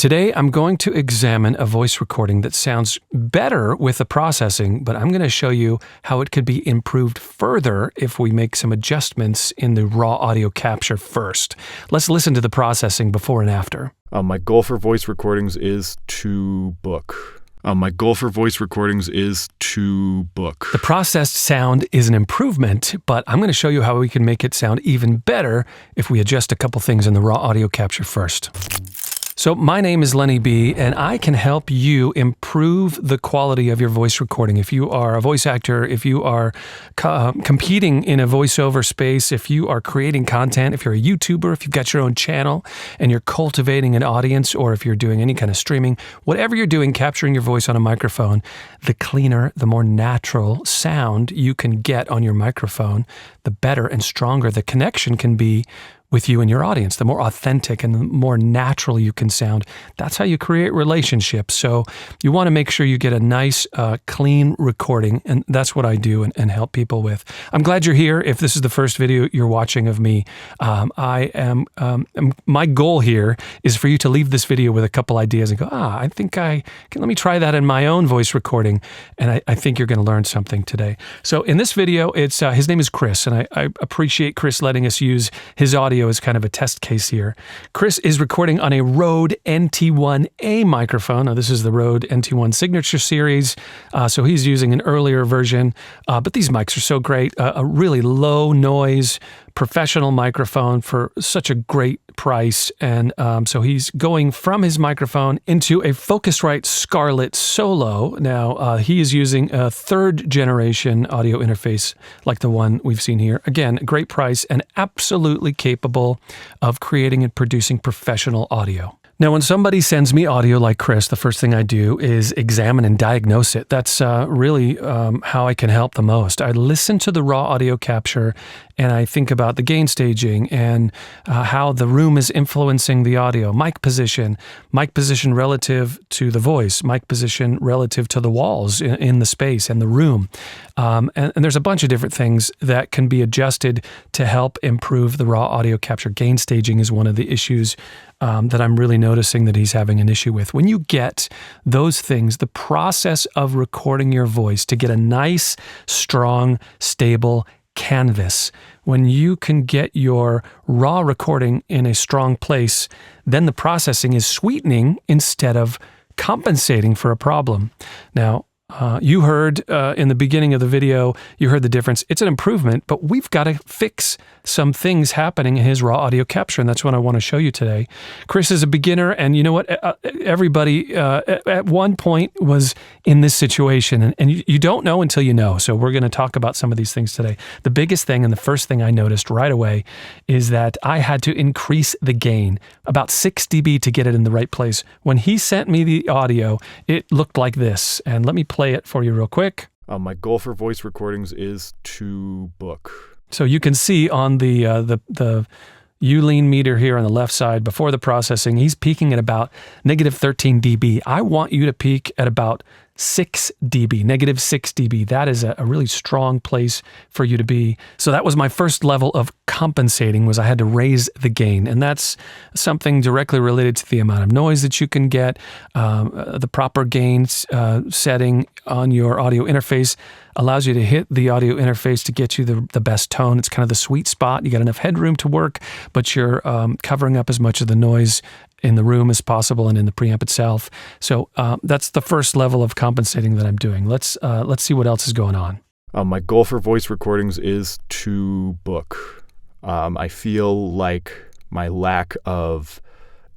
Today, I'm going to examine a voice recording that sounds better with the processing, but I'm going to show you how it could be improved further if we make some adjustments in the raw audio capture first. Let's listen to the processing before and after. My goal for voice recordings is to book. The processed sound is an improvement, but I'm going to show you how we can make it sound even better if we adjust a couple things in the raw audio capture first. So my name is Lenny B, and I can help you improve the quality of your voice recording. If you are a voice actor, if you are competing in a voiceover space, if you are creating content, if you're a YouTuber, if you've got your own channel and you're cultivating an audience, or if you're doing any kind of streaming, whatever you're doing, capturing your voice on a microphone, the cleaner, the more natural sound you can get on your microphone, the better and stronger the connection can be with you and your audience. The more authentic and the more natural you can sound, that's how you create relationships. So you want to make sure you get a nice, clean recording, and that's what I do and help people with. I'm glad you're here. If this is the first video you're watching of me, my goal here is for you to leave this video with a couple ideas and go, I think let me try that in my own voice recording, and I think you're going to learn something today. So in this video, it's his name is Chris, and I appreciate Chris letting us use his audio as kind of a test case here. Chris is recording on a Rode NT1A microphone. Now, this is the Rode NT1 Signature Series, so he's using an earlier version, but these mics are so great. A really low noise, professional microphone for such a great price, and so he's going from his microphone into a Focusrite Scarlett Solo. Now, he is using a third generation audio interface like the one we've seen here. Again, great price and absolutely capable of creating and producing professional audio. Now, when somebody sends me audio like Chris, the first thing I do is examine and diagnose it. That's really how I can help the most. I listen to the raw audio capture and I think about the gain staging and how the room is influencing the audio, mic position relative to the voice, mic position relative to the walls in the space and the room. And there's a bunch of different things that can be adjusted to help improve the raw audio capture. Gain staging is one of the issues that I'm really noticing that he's having an issue with. When you get those things, the process of recording your voice to get a nice, strong, stable canvas, when you can get your raw recording in a strong place, then the processing is sweetening instead of compensating for a problem. Now, you heard in the beginning of the video, you heard the difference. It's an improvement, but we've got to fix some things happening in his raw audio capture, and that's what I want to show you today. Chris is a beginner, and you know what? Everybody at one point was in this situation, and you don't know until you know. So we're going to talk about some of these things today. The biggest thing, and the first thing I noticed right away, is that I had to increase the gain about 6 dB to get it in the right place. When he sent me the audio, it looked like this, and let me play it for you real quick. My goal for voice recordings is to book. So you can see on the U-lean meter here on the left side before the processing, he's peaking at about negative 13 dB. I want you to peak at about 6 dB, negative 6 dB. That is a really strong place for you to be. So that was my first level of compensating, was I had to raise the gain. And that's something directly related to the amount of noise that you can get. The proper gain setting on your audio interface allows you to hit the audio interface to get you the best tone. It's kind of the sweet spot. You got enough headroom to work, but you're covering up as much of the noise in the room as possible and in the preamp itself. So that's the first level of compensating that I'm doing. Let's see what else is going on. My goal for voice recordings is to book. I feel like my lack of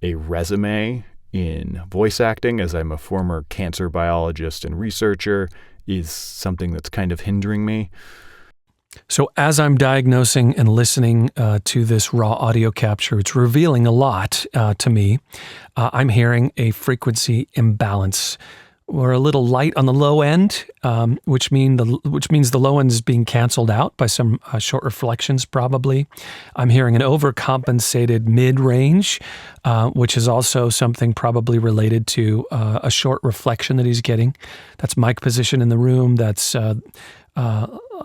a resume in voice acting, as I'm a former cancer biologist and researcher, is something that's kind of hindering me. So as I'm diagnosing and listening to this raw audio capture, it's revealing a lot to me. I'm hearing a frequency imbalance. We're a little light on the low end, which means the low end is being canceled out by some short reflections probably. I'm hearing an overcompensated mid-range, which is also something probably related to a short reflection that he's getting. That's mic position in the room. That's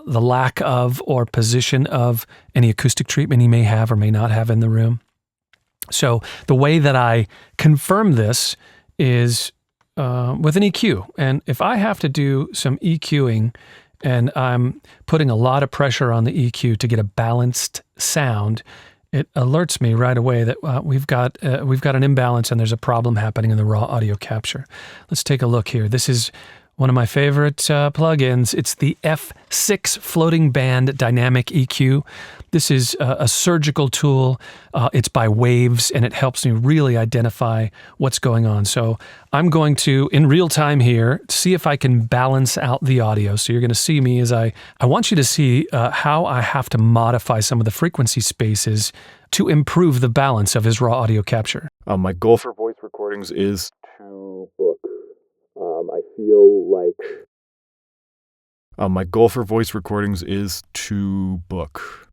the lack of or position of any acoustic treatment he may have or may not have in the room. So the way that I confirm this is with an EQ. And if I have to do some EQing and I'm putting a lot of pressure on the EQ to get a balanced sound, it alerts me right away that we've got an imbalance and there's a problem happening in the raw audio capture. Let's take a look here. This is one of my favorite plugins. It's the F6 floating band dynamic EQ. This is a surgical tool. It's by waves, and it helps me really identify what's going on. So I'm going to, in real time here, see if I can balance out the audio. So you're going to see me as I want you to see how I have to modify some of the frequency spaces to improve the balance of his raw audio capture. My goal for voice recordings is to book. I feel like my goal for voice recordings is to book.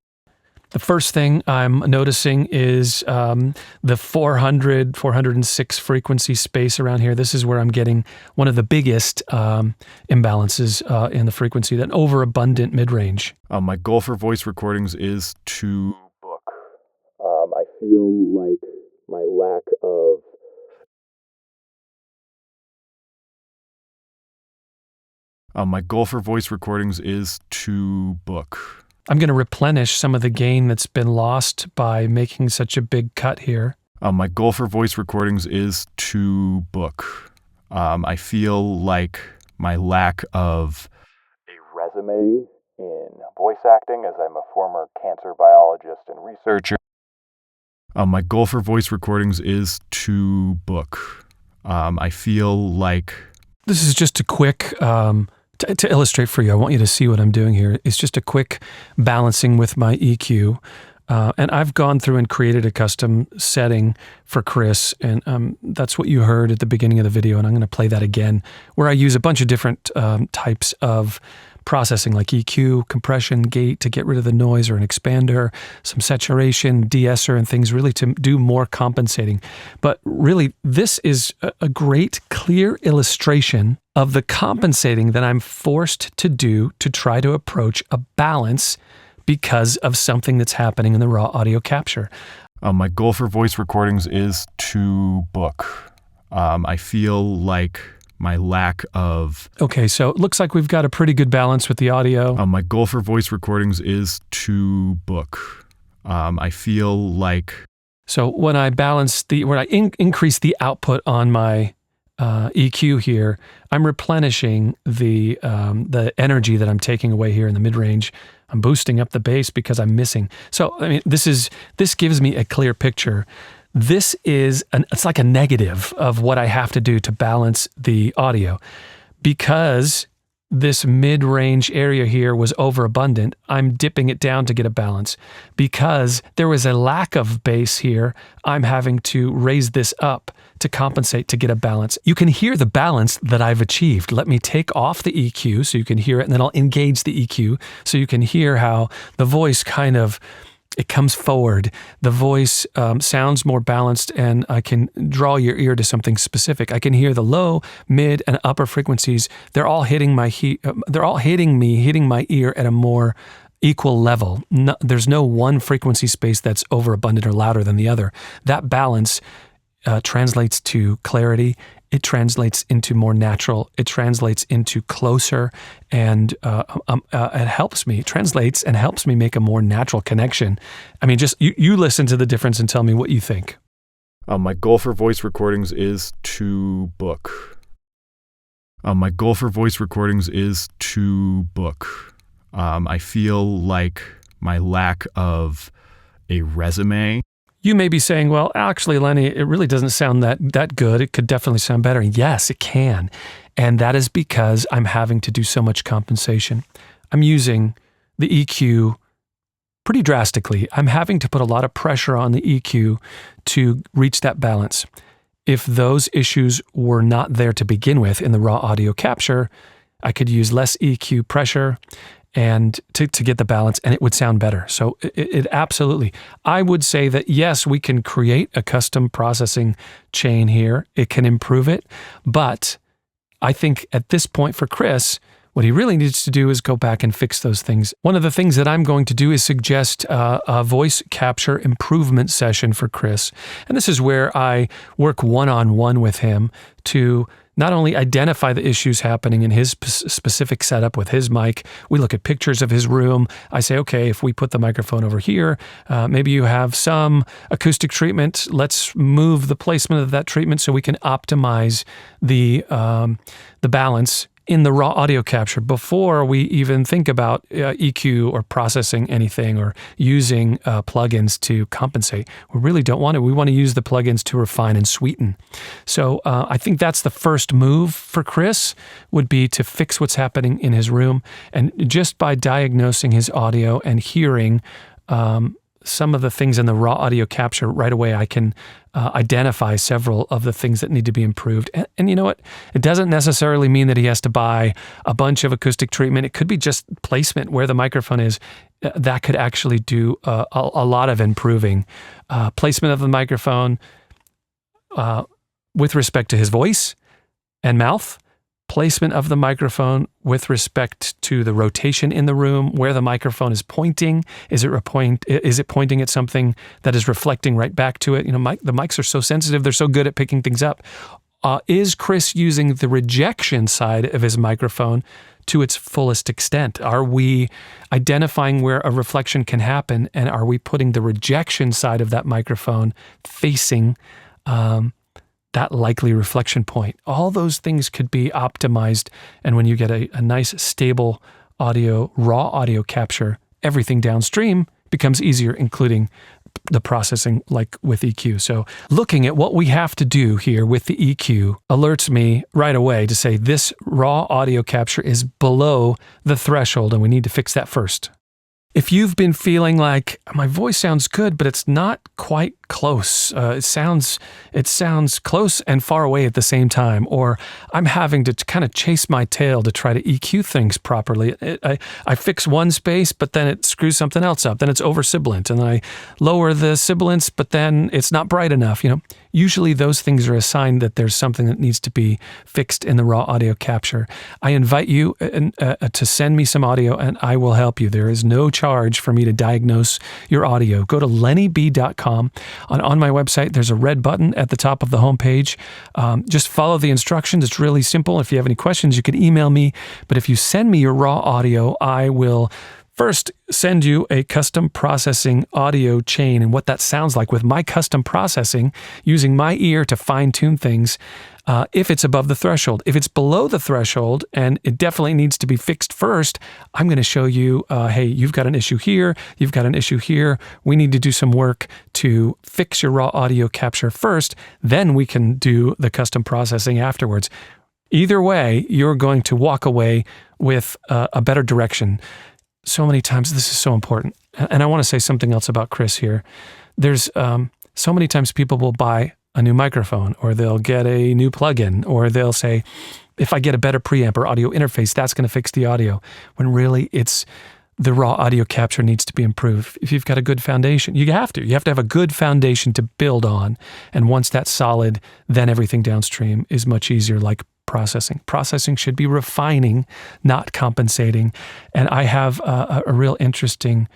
The first thing I'm noticing is the 406 frequency space around here. This is where I'm getting one of the biggest imbalances in the frequency, that overabundant mid-range. My goal for voice recordings is to book. I feel like my lack of my goal for voice recordings is to book. I'm going to replenish some of the gain that's been lost by making such a big cut here. My goal for voice recordings is to book. I feel like my lack of a resume in voice acting, as I'm a former cancer biologist and researcher. My goal for voice recordings is to book. I feel like... This is just a quick... To illustrate for you, I want you to see what I'm doing here. It's just a quick balancing with my EQ. And I've gone through and created a custom setting for Chris. And that's what you heard at the beginning of the video. And I'm going to play that again, where I use a bunch of different types of processing, like EQ, compression, gate to get rid of the noise or an expander, some saturation, de-esser, and things really to do more compensating. But really, this is a great, clear illustration of the compensating that I'm forced to do to try to approach a balance because of something that's happening in the raw audio capture. My goal for voice recordings is to book. I feel like my lack of... Okay, so it looks like we've got a pretty good balance with the audio. My goal for voice recordings is to book. I feel like... So when I increase the output on my EQ here, I'm replenishing the energy that I'm taking away here in the mid-range. I'm boosting up the bass because I'm missing. So, I mean, this gives me a clear picture. This is it's like a negative of what I have to do to balance the audio. Because this mid-range area here was overabundant, I'm dipping it down to get a balance. Because there was a lack of bass here, I'm having to raise this up to compensate to get a balance. You can hear the balance that I've achieved. Let me take off the EQ so you can hear it, and then I'll engage the EQ so you can hear how the voice kind of... it comes forward. The voice sounds more balanced, and I can draw your ear to something specific. I can hear the low, mid, and upper frequencies. They're all hitting my hitting my ear at a more equal level. No, there's no one frequency space that's overabundant or louder than the other. That balance translates to clarity. It translates into more natural. It translates into closer, and it translates and helps me make a more natural connection. I mean, just you listen to the difference and tell me what you think. My goal for voice recordings is to book. My goal for voice recordings is to book. I feel like my lack of a resume... You may be saying, well, actually, Lenny, it really doesn't sound that good. It could definitely sound better. Yes, it can. And that is because I'm having to do so much compensation. I'm using the EQ pretty drastically. I'm having to put a lot of pressure on the EQ to reach that balance. If those issues were not there to begin with in the raw audio capture, I could use less EQ pressure and to get the balance, and it would sound better. So it absolutely, I would say that yes, we can create a custom processing chain here. It can improve it, but I think at this point for Chris, What he really needs to do is go back and fix those things. One of the things that I'm going to do is suggest a voice capture improvement session for Chris. And this is where I work one-on-one with him to not only identify the issues happening in his specific setup with his mic. We look at pictures of his room. I say, okay, if we put the microphone over here, maybe you have some acoustic treatment. Let's move the placement of that treatment so we can optimize the balance in the raw audio capture before we even think about EQ or processing anything or using plugins to compensate. We really don't want to. We want to use the plugins to refine and sweeten. So I think that's the first move for Chris, would be to fix what's happening in his room. And just by diagnosing his audio and hearing some of the things in the raw audio capture right away, I can identify several of the things that need to be improved. And you know what? It doesn't necessarily mean that he has to buy a bunch of acoustic treatment. It could be just placement where the microphone is. That could actually do a lot of improving. Placement of the microphone with respect to his voice and mouth. Placement of the microphone with respect to the rotation in the room, where the microphone is pointing. Is it pointing at something that is reflecting right back to it? You know, the mics are so sensitive; they're so good at picking things up. Is Chris using the rejection side of his microphone to its fullest extent? Are we identifying where a reflection can happen, and are we putting the rejection side of that microphone facing that likely reflection point? All those things could be optimized. And when you get a nice, stable audio, raw audio capture, everything downstream becomes easier, including the processing like with EQ. So looking at what we have to do here with the EQ alerts me right away to say this raw audio capture is below the threshold and we need to fix that first. If you've been feeling like my voice sounds good, but it's not quite close, it sounds close and far away at the same time, or I'm having to kind of chase my tail to try to EQ things properly. I fix one space, but then it screws something else up. Then it's over sibilant, and then I lower the sibilance, but then it's not bright enough. You know, usually those things are a sign that there's something that needs to be fixed in the raw audio capture. I invite you to send me some audio, and I will help you. There is no charge for me to diagnose your audio. Go to lennyb.com. On my website, there's a red button at the top of the homepage. Just follow the instructions. It's really simple. If you have any questions, you can email me. But if you send me your raw audio, I will first send you a custom processing audio chain and what that sounds like with my custom processing, using my ear to fine-tune things. If it's above the threshold. If it's below the threshold and it definitely needs to be fixed first, I'm going to show you, hey, you've got an issue here, you've got an issue here. We need to do some work to fix your raw audio capture first. Then we can do the custom processing afterwards. Either way, you're going to walk away with a better direction. So many times, this is so important. And I want to say something else about Chris here. There's so many times people will buy a new microphone, or they'll get a new plugin, or they'll say, if I get a better preamp or audio interface, that's going to fix the audio. When really it's the raw audio capture needs to be improved. If you've got a good foundation, you have to have a good foundation to build on. And once that's solid, then everything downstream is much easier, like processing. Processing should be refining, not compensating. And I have a real interesting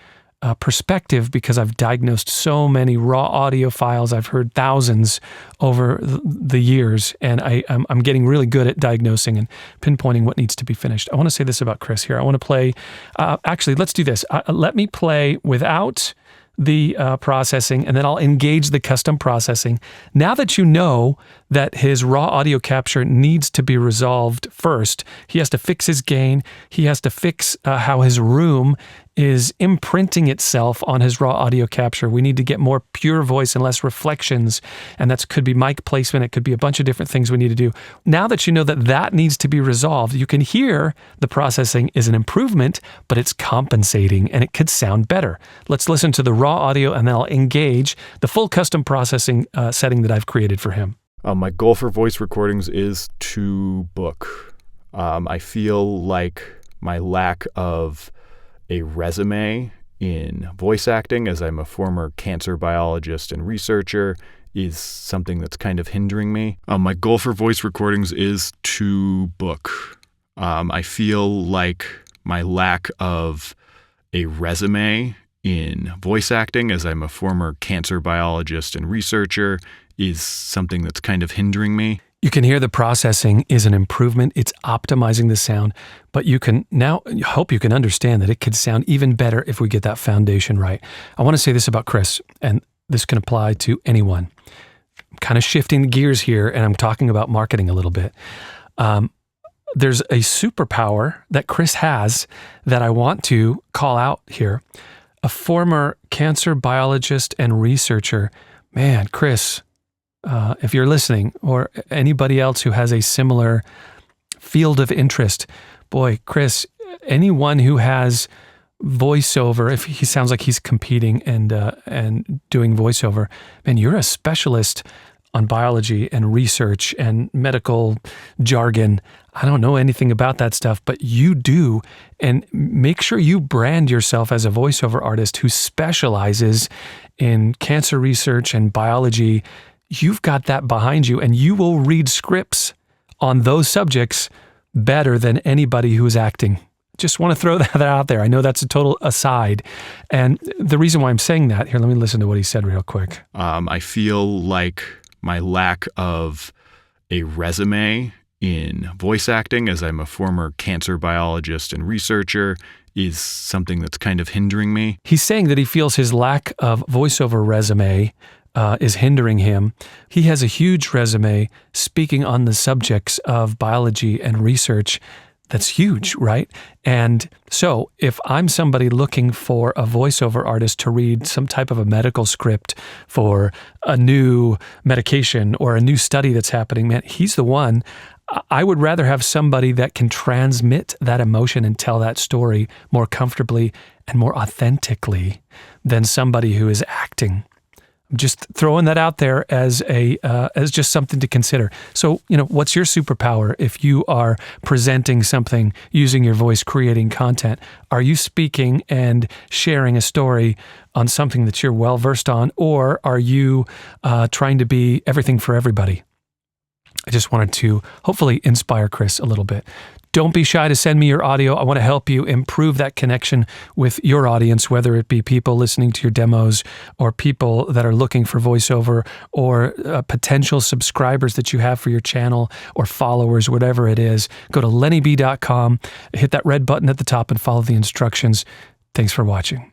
perspective because I've diagnosed so many raw audio files. I've heard thousands over the years, and I'm getting really good at diagnosing and pinpointing what needs to be finished. I want to say this about Chris here. I want to play, actually, let's do this. Let me play without the processing, and then I'll engage the custom processing. Now that you know that his raw audio capture needs to be resolved first, he has to fix his gain, he has to fix how his room is imprinting itself on his raw audio capture. We need to get more pure voice and less reflections, and that could be mic placement, it could be a bunch of different things we need to do. Now that you know that that needs to be resolved, you can hear the processing is an improvement, but it's compensating, and it could sound better. Let's listen to the raw audio, and then I'll engage the full custom processing setting that I've created for him. My goal for voice recordings is to book. I feel like my lack of a resume in voice acting, as I'm a former cancer biologist and researcher, is something that's kind of hindering me. My goal for voice recordings is to book. I feel like my lack of a resume in voice acting, as I'm a former cancer biologist and researcher, is something that's kind of hindering me. You can hear the processing is an improvement. It's optimizing the sound, but you can now hope you can understand that it could sound even better if we get that foundation right. I want to say this about Chris, and this can apply to anyone. I'm kind of shifting gears here, and I'm talking about marketing a little bit. There's a superpower that Chris has that I want to call out here. A former cancer biologist and researcher. Man, Chris, if you're listening, or anybody else who has a similar field of interest, boy, Chris, anyone who has voiceover, if he sounds like he's competing and doing voiceover, man, you're a specialist on biology and research and medical jargon. I don't know anything about that stuff, but you do. And make sure you brand yourself as a voiceover artist who specializes in cancer research and biology. You've got that behind you, and you will read scripts on those subjects better than anybody who's acting. Just want to throw that out there. I know that's a total aside. And the reason why I'm saying that, here, let me listen to what he said real quick. I feel like my lack of a resume in voice acting, as I'm a former cancer biologist and researcher, is something that's kind of hindering me. He's saying that he feels his lack of voiceover resume is hindering him. He has a huge resume speaking on the subjects of biology and research. That's huge, right? And so if I'm somebody looking for a voiceover artist to read some type of a medical script for a new medication or a new study that's happening, man, he's the one. I would rather have somebody that can transmit that emotion and tell that story more comfortably and more authentically than somebody who is acting. Just throwing that out there as just something to consider. So, what's your superpower if you are presenting something using your voice, creating content? Are you speaking and sharing a story on something that you're well versed on, or are you trying to be everything for everybody? I just wanted to hopefully inspire Chris a little bit. Don't be shy to send me your audio. I want to help you improve that connection with your audience, whether it be people listening to your demos or people that are looking for voiceover or potential subscribers that you have for your channel or followers, whatever it is. Go to lennyb.com, hit that red button at the top and follow the instructions. Thanks for watching.